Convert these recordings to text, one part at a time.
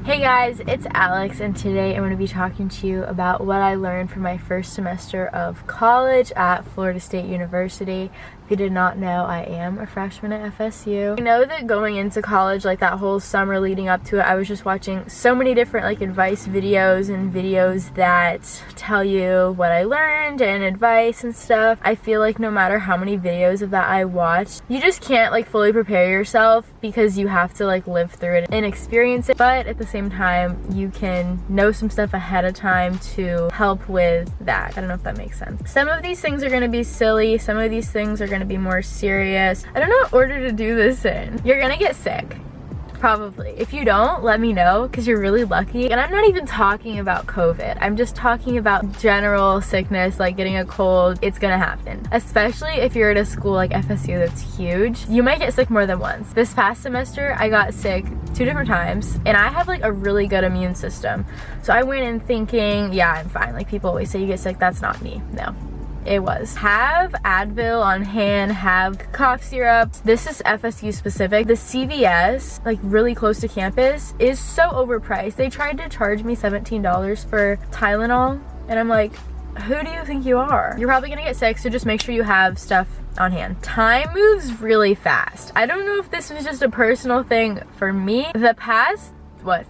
Hey guys, it's Alex, and today I'm going to be talking to you about what I learned from my first semester of college at Florida State University. If you did not know, I am a freshman at FSU. I know that going into college, like that whole summer leading up to it, I was just watching so many different like advice videos and videos that tell you what I learned and advice and stuff. I feel like no matter how many videos of that I watched, you just can't like fully prepare yourself because you have to like live through it and experience it. But at the same time, you can know some stuff ahead of time to help with that. I don't know if that makes sense. Some of these things are going to be silly. Some of these things are going to be more serious. I don't know what order to do this in. You're going to get sick. Probably. If you don't, let me know because you're really lucky. And I'm not even talking about COVID. I'm just talking about general sickness, like getting a cold. It's gonna happen. Especially if you're at a school like FSU that's huge. You might get sick more than once. This past semester, I got sick 2 different times and I have like a really good immune system. So I went in thinking, yeah, I'm fine. Like people always say you get sick. That's not me. No. It was. Have Advil on hand, have cough syrups. This is FSU specific. The CVS, like really close to campus, is so overpriced. They tried to charge me $17 for Tylenol, and I'm like, who do you think you are? You're probably gonna get sick, so just make sure you have stuff on hand. Time moves really fast. I don't know if this was just a personal thing for me. The past,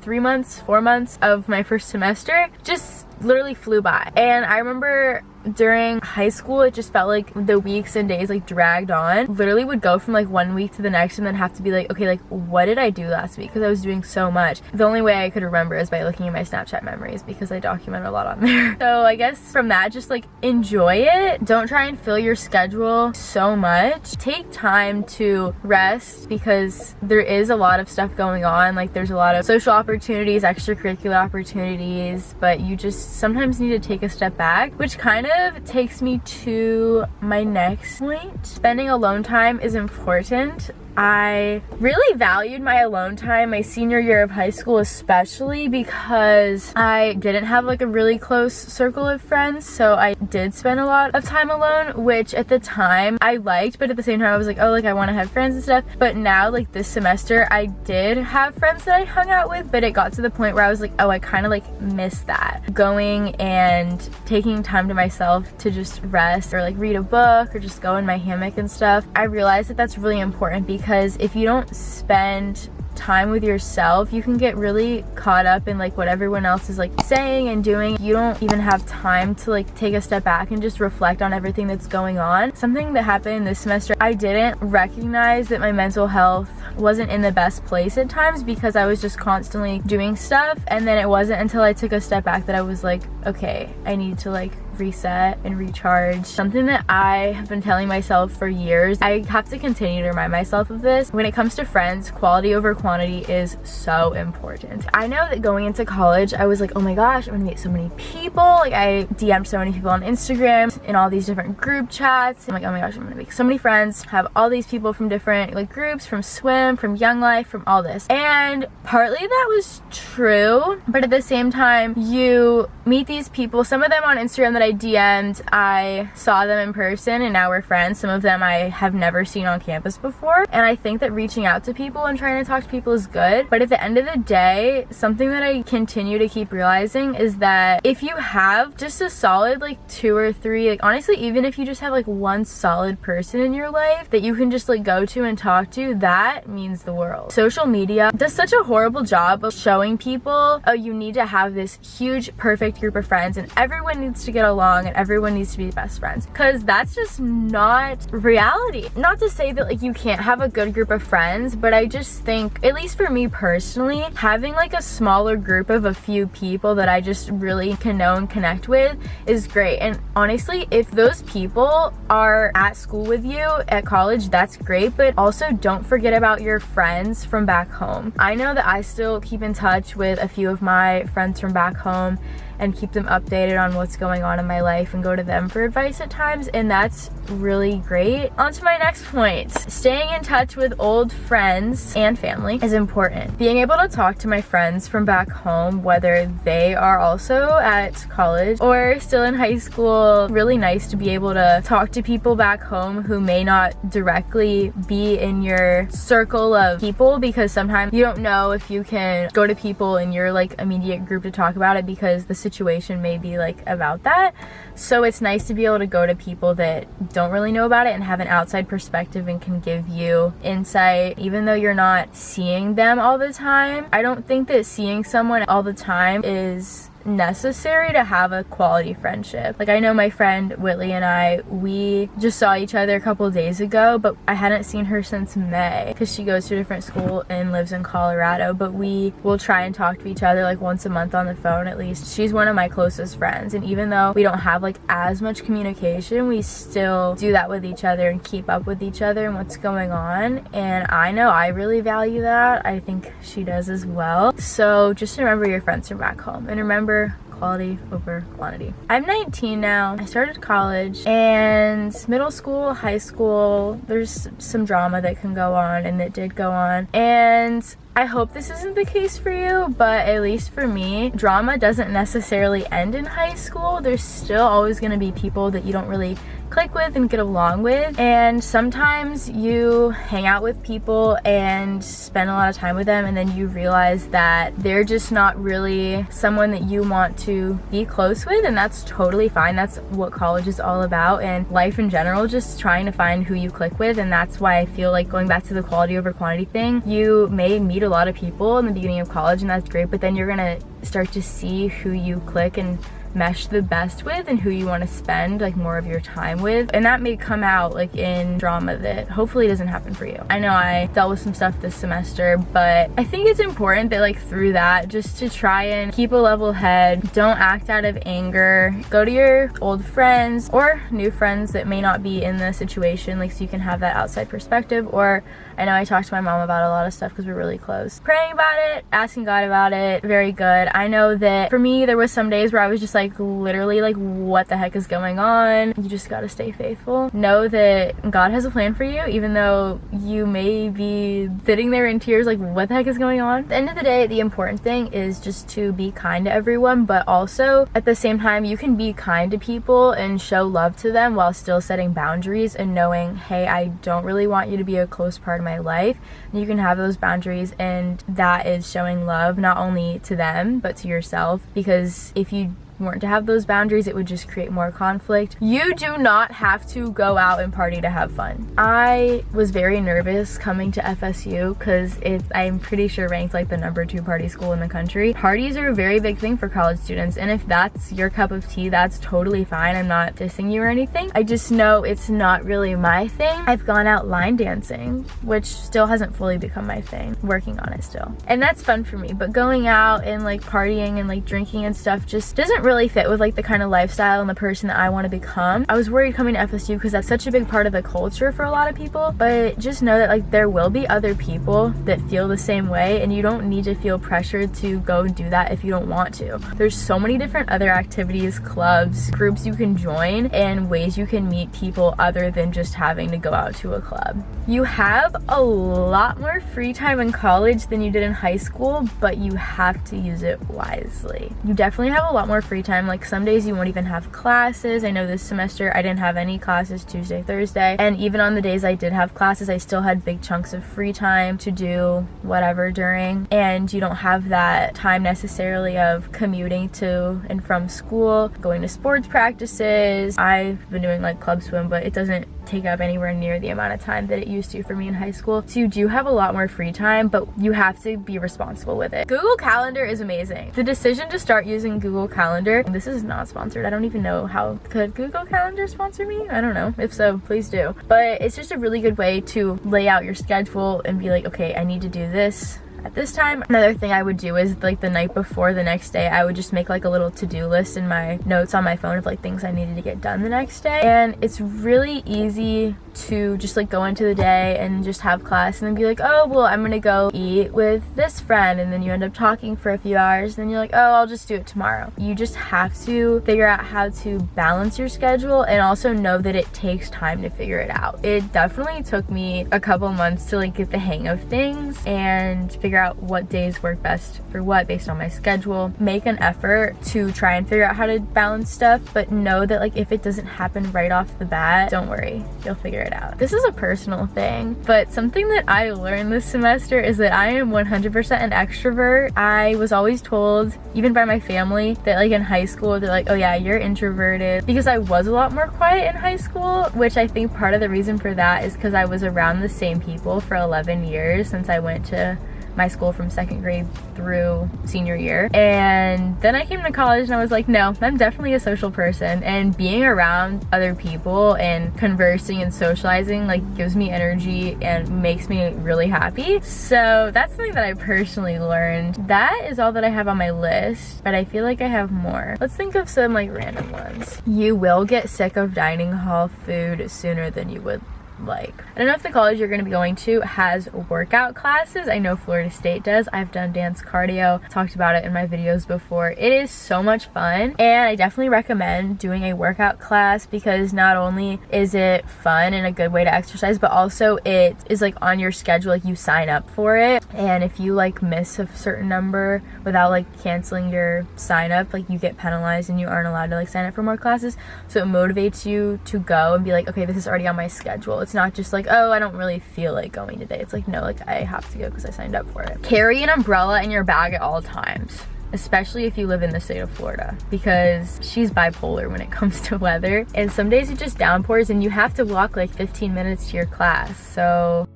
3 months, 4 months of my first semester just literally flew by. And I remember during high school, it just felt like the weeks and days like dragged on. Literally would go from like one week to the next and then have to be like, okay, like what did I do last week? Because I was doing so much. The only way I could remember is by looking at my Snapchat memories because I document a lot on there. So I guess from that, just like enjoy it. Don't try and fill your schedule so much. Take time to rest because there is a lot of stuff going on. Like there's a lot of social opportunities, extracurricular opportunities, but you just sometimes need to take a step back, which kind of takes me to my next point. Spending alone time is important. I really valued my alone time my senior year of high school, especially because I didn't have like a really close circle of friends, so I did spend a lot of time alone, which at the time I liked, but at the same time I was like, oh, like I want to have friends and stuff. But now, like this semester, I did have friends that I hung out with, but it got to the point where I was like, oh, I kind of like miss that. Going and taking time to myself to just rest or like read a book or just go in my hammock and stuff. I realized that that's really important because if you don't spend time with yourself, you can get really caught up in like what everyone else is like saying and doing. You don't even have time to like take a step back and just reflect on everything that's going on. Something that happened this semester, I didn't recognize that my mental health wasn't in the best place at times because I was just constantly doing stuff, and then it wasn't until I took a step back that I was like, okay, I need to like reset and recharge. Something that I have been telling myself for years. I have to continue to remind myself of this. When it comes to friends, quality over quantity is so important. I know that going into college, I was like, oh my gosh, I'm gonna meet so many people. Like I DM'd so many people on Instagram in all these different group chats. I'm like, oh my gosh, I'm gonna make so many friends, have all these people from different like groups, from swim, from Young Life, from all this. And partly that was true, but at the same time, you meet these people, some of them on Instagram that I DM'd, I saw them in person and now we're friends. Some of them I have never seen on campus before. And I think that reaching out to people and trying to talk to people is good. But at the end of the day, something that I continue to keep realizing is that if you have just a solid like 2 or 3, like honestly, even if you just have like one solid person in your life that you can just like go to and talk to, that means the world. Social media does such a horrible job of showing people, oh, you need to have this huge, perfect group of friends and everyone needs to get along and everyone needs to be best friends, because that's just not reality. Not to say that like you can't have a good group of friends, but I just think, at least for me personally, having like a smaller group of a few people that I just really can know and connect with is great. And honestly, if those people are at school with you at college, that's great, but also don't forget about your friends from back home. I know that I still keep in touch with a few of my friends from back home, and keep them updated on what's going on in my life and go to them for advice at times, and that's really great. On to my next point. Staying in touch with old friends and family is important. Being able to talk to my friends from back home, whether they are also at college or still in high school, really nice to be able to talk to people back home who may not directly be in your circle of people, because sometimes you don't know if you can go to people in your like immediate group to talk about it because the situation may be like about that. So it's nice to be able to go to people that don't really know about it and have an outside perspective and can give you insight, even though you're not seeing them all the time. I don't think that seeing someone all the time is necessary to have a quality friendship. Like, I know my friend Whitley and I, we just saw each other a couple days ago, but I hadn't seen her since May because she goes to a different school and lives in Colorado, but we will try and talk to each other like once a month on the phone at least. She's one of my closest friends, and even though we don't have like as much communication, we still do that with each other and keep up with each other and what's going on, and I know I really value that. I think she does as well. So just remember your friends from back home, and remember quality over quantity. I'm 19 now. I started college, and middle school, high school, there's some drama that can go on, and it did go on, and I hope this isn't the case for you, but at least for me, drama doesn't necessarily end in high school. There's still always going to be people that you don't really click with and get along with, and sometimes you hang out with people and spend a lot of time with them, and then you realize that they're just not really someone that you want to be close with, and that's totally fine. That's what college is all about, and life in general, just trying to find who you click with. And that's why I feel like, going back to the quality over quantity thing, you may meet a lot of people in the beginning of college, and that's great, but then you're gonna start to see who you click and mesh the best with and who you want to spend like more of your time with, and that may come out like in drama that hopefully doesn't happen for you. I know I dealt with some stuff this semester, but I think it's important that like through that, just to try and keep a level head, don't act out of anger, go to your old friends or new friends that may not be in the situation, like, so you can have that outside perspective. Or I know I talked to my mom about a lot of stuff because we're really close. Praying about it, asking God about it, very good. I know that for me, there was some days where I was just like literally like, what the heck is going on? You just gotta stay faithful. Know that God has a plan for you, even though you may be sitting there in tears like, what the heck is going on? At the end of the day, the important thing is just to be kind to everyone, but also at the same time, you can be kind to people and show love to them while still setting boundaries and knowing, hey, I don't really want you to be a close part of my life. And you can have those boundaries, and that is showing love not only to them but to yourself, because if you weren't to have those boundaries, it would just create more conflict. You do not have to go out and party to have fun. I was very nervous coming to FSU because I'm pretty sure ranked like the #2 party school in the country. Parties are a very big thing for college students, and if that's your cup of tea, that's totally fine. I'm not dissing you or anything. I just know it's not really my thing. I've gone out line dancing, which still hasn't fully become my thing. Working on it still. And that's fun for me, but going out and like partying and like drinking and stuff just doesn't really fit with like the kind of lifestyle and the person that I want to become. I was worried coming to FSU because that's such a big part of the culture for a lot of people, but just know that like there will be other people that feel the same way, and you don't need to feel pressured to go and do that if you don't want to. There's so many different other activities, clubs, groups you can join, and ways you can meet people other than just having to go out to a club. You have a lot more free time in college than you did in high school, but you have to use it wisely. You definitely have a lot more free time. Like some days you won't even have classes. I know this semester I didn't have any classes Tuesday, Thursday, and even on the days I did have classes, I still had big chunks of free time to do whatever during, and you don't have that time necessarily of commuting to and from school, going to sports practices. I've been doing like club swim, but it doesn't take up anywhere near the amount of time that it used to for me in high school. So you do have a lot more free time, but you have to be responsible with it. Google Calendar is amazing. The decision to start using Google Calendar, this is not sponsored. I don't even know how, could Google Calendar sponsor me? I don't know. If so, please do. But it's just a really good way to lay out your schedule and be like, okay, I need to do this. at this time. Another thing I would do is like the night before the next day, I would just make like a little to-do list in my notes on my phone of like things I needed to get done the next day. And it's really easy to just like go into the day and just have class and then be like, oh well, I'm gonna go eat with this friend, and then you end up talking for a few hours, and then you're like, oh, I'll just do it tomorrow. You just have to figure out how to balance your schedule and also know that it takes time to figure it out. It definitely took me a couple months to like get the hang of things and figure out what days work best for what based on my schedule. Make an effort to try and figure out how to balance stuff, but know that like if it doesn't happen right off the bat, don't worry, you'll figure it out. This is a personal thing, but something that I learned this semester is that I am 100% an extrovert. I was always told, even by my family, that like in high school, they're like, oh yeah, you're introverted, because I was a lot more quiet in high school, which I think part of the reason for that is because I was around the same people for 11 years since I went to my school from 2nd grade through senior year. And then I came to college and I was like, no, I'm definitely a social person, and being around other people and conversing and socializing like gives me energy and makes me really happy. So that's something that I personally learned. That is all that I have on my list, but I feel like I have more. Let's think of some like random ones. You will get sick of dining hall food sooner than you would like. I don't know if the college you're going to be going to has workout classes. I know Florida State does. I've done dance cardio, talked about it in my videos before. It is so much fun, and I definitely recommend doing a workout class because not only is it fun and a good way to exercise, but also it is like on your schedule, like you sign up for it, and if you like miss a certain number without like canceling your sign up, like you get penalized and you aren't allowed to like sign up for more classes. So it motivates you to go and be like, okay, this is already on my schedule. It's not just like, oh, I don't really feel like going today. It's like, no, like I have to go because I signed up for it. Carry an umbrella in your bag at all times, especially if you live in the state of Florida, because she's bipolar when it comes to weather, and some days it just downpours and you have to walk like 15 minutes to your class. So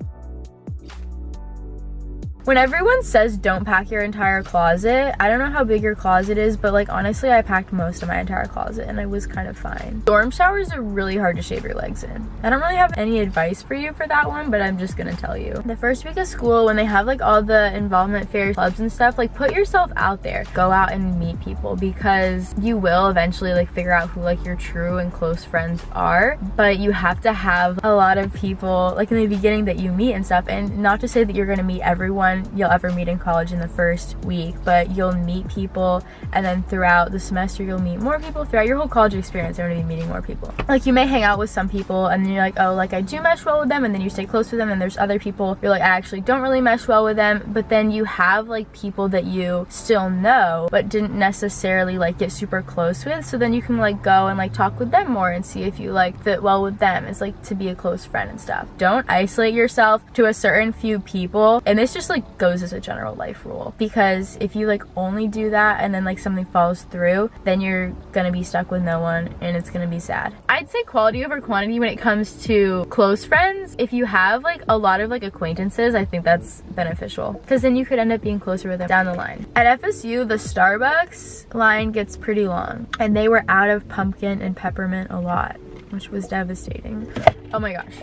when everyone says don't pack your entire closet, I don't know how big your closet is, but like honestly, I packed most of my entire closet and I was kind of fine. Dorm showers are really hard to shave your legs in. I don't really have any advice for you for that one, but I'm just gonna tell you. The first week of school, when they have like all the involvement fairs, clubs and stuff, like put yourself out there. Go out and meet people, because you will eventually like figure out who like your true and close friends are, but you have to have a lot of people like in the beginning that you meet and stuff. And not to say that you're gonna meet everyone you'll ever meet in college in the first week, but you'll meet people, and then throughout the semester you'll meet more people. Throughout your whole college experience, you're gonna be meeting more people. Like you may hang out with some people and then you're like, oh, like I do mesh well with them, and then you stay close with them, and there's other people you're like, I actually don't really mesh well with them, but then you have like people that you still know but didn't necessarily like get super close with, so then you can like go and like talk with them more and see if you like fit well with them. It's like to be a close friend and stuff. Don't isolate yourself to a certain few people, and this just like goes as a general life rule, because if you like only do that and then like something falls through, then you're gonna be stuck with no one and it's gonna be sad. I'd say quality over quantity when it comes to close friends. If you have like a lot of like acquaintances, I think that's beneficial, because then you could end up being closer with them down the line. At FSU, the Starbucks line gets pretty long, and they were out of pumpkin and peppermint a lot, which was devastating. Oh my gosh,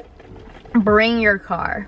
bring your car.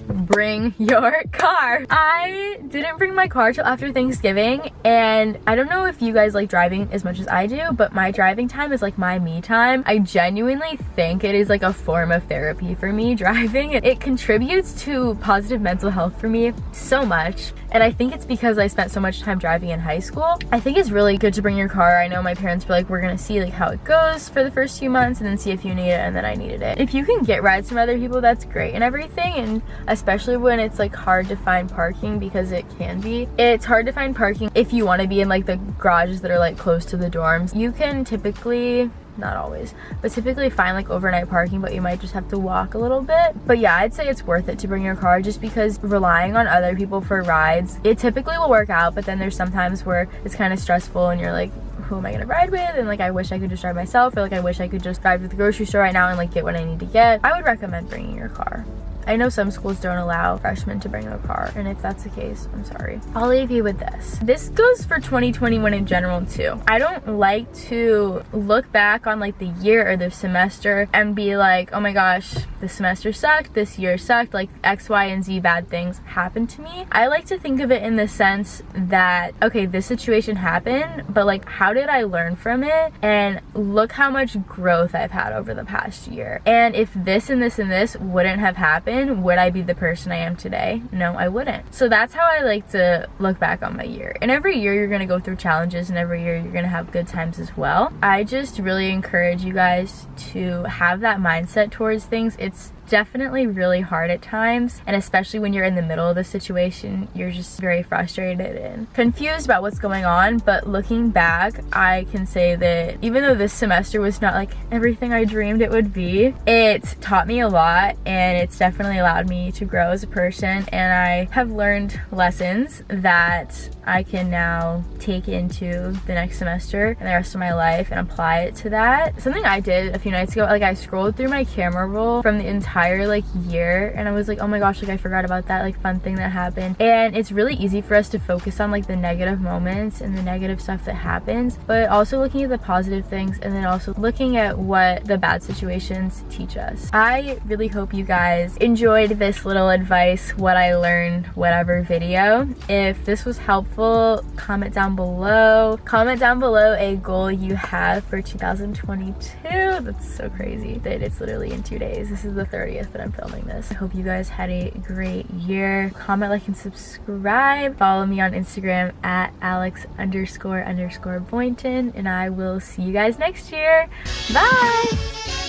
Bring your car. I didn't bring my car till after Thanksgiving, and I don't know if you guys like driving as much as I do, but my driving time is like my me time. I genuinely think it is like a form of therapy for me, driving. It contributes to positive mental health for me so much, and I think it's because I spent so much time driving in high school. I think it's really good to bring your car. I know my parents were like, we're gonna see like how it goes for the first few months and then see if you need it, and then I needed it. If you can get rides from other people, that's great and everything, and especially when it's like hard to find parking, because it can be. It's hard to find parking if you want to be in like the garages that are like close to the dorms. You can typically, not always, but typically find like overnight parking, but you might just have to walk a little bit. But yeah, I'd say it's worth it to bring your car, just because relying on other people for rides, it typically will work out, but then there's sometimes where it's kind of stressful and you're like, who am I gonna ride with? And like, I wish I could just drive myself, or like I wish I could just drive to the grocery store right now and like get what I need to get. I would recommend bringing your car. I know some schools don't allow freshmen to bring a car, and if that's the case, I'm sorry. I'll leave you with this. This goes for 2021 in general too. I don't like to look back on like the year or the semester and be like, oh my gosh, this semester sucked, this year sucked, like X, Y, and Z bad things happened to me. I like to think of it in the sense that, okay, this situation happened, but like, how did I learn from it? And look how much growth I've had over the past year. And if this and this and this wouldn't have happened, would I be the person I am today? No, I wouldn't. So that's how I like to look back on my year. And every year you're gonna go through challenges, and every year you're gonna have good times as well. I just really encourage you guys to have that mindset towards things. It's definitely really hard at times, and especially when you're in the middle of the situation, you're just very frustrated and confused about what's going on. But looking back, I can say that even though this semester was not like everything I dreamed it would be, it taught me a lot, and it's definitely allowed me to grow as a person, and I have learned lessons that I can now take into the next semester and the rest of my life and apply it to that. Something I did a few nights ago, like I scrolled through my camera roll from the entire like year, and I was like, oh my gosh, like I forgot about that like fun thing that happened. And it's really easy for us to focus on like the negative moments and the negative stuff that happens, but also looking at the positive things, and then also looking at what the bad situations teach us. I really hope you guys enjoyed this little advice, what I learned, whatever video. If this was helpful, comment down below. Comment down below a goal you have for 2022. That's so crazy that it's literally in 2 days. This is the 30th that I'm filming this. I hope you guys had a great year. Comment, like, and subscribe. Follow me on Instagram at @Alex__Boynton, and I will see you guys next year. Bye!